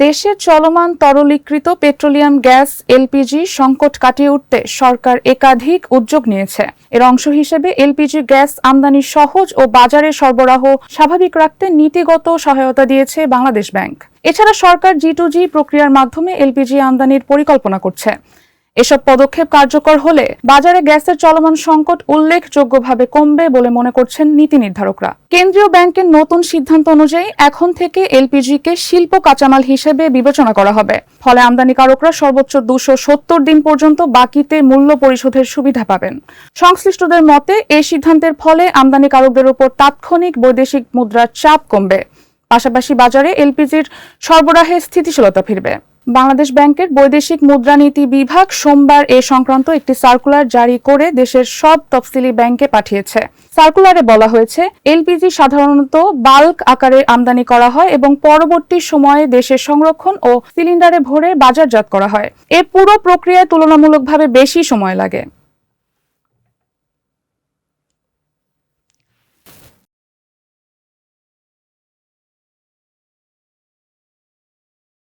দেশের চলমান তরলীকৃত petroleum gas LPG সংকট কাটিয়ে উঠতে সরকার একাধিক উদ্যোগ নিয়েছে। এর অংশ হিসেবে এলপিজি গ্যাস আমদানি সহজ ও বাজারে সরবরাহ স্বাভাবিক রাখতে নীতিগত সহায়তা দিয়েছে বাংলাদেশ ব্যাংক। এছাড়া সরকার জি2জি প্রক্রিয়ার মাধ্যমে এলপিজি আমদানির পরিকল্পনা করছে। এসব পদক্ষেপ কার্যকর হলে বাজারে গ্যাসের চলমান সংকট উল্লেখযোগ্যভাবে কমবে বলে মনে করছেন নীতি নির্ধারকরা। কেন্দ্রীয় ব্যাংকের নতুন সিদ্ধান্ত অনুযায়ী এখন থেকে এলপিজিকে শিল্প কাঁচামাল হিসেবে বিবেচনা করা হবে। ফলে আমদানিকারকরা সর্বোচ্চ 270 দিন পর্যন্ত বাকিতে মূল্য পরিশোধের সুবিধা পাবেন। সংশ্লিষ্টদের মতে এই সিদ্ধান্তের ফলে আমদানিকারকদের উপর তাৎক্ষণিক বৈদেশিক মুদ্রার চাপ কমবে। পাশাপাশি বাজারে এলপিজির সরবরাহে স্থিতিশীলতা ফিরবে। বাংলাদেশ ব্যাংকের বৈদেশিক মুদ্রানীতি বিভাগ সোমবার এ সংক্রান্ত একটি সার্কুলার জারি করে দেশের সব তফসিলি ব্যাংকে পাঠিয়েছে। সার্কুলারে বলা হয়েছে, এলপিজি সাধারণত বাল্ক আকারে আমদানি করা হয় এবং পরবর্তী সময়ে দেশে সংরক্ষণ ও সিলিন্ডারে ভরে বাজারজাত করা হয়। এ পুরো প্রক্রিয়ায় তুলনামূলকভাবে বেশি সময় লাগে।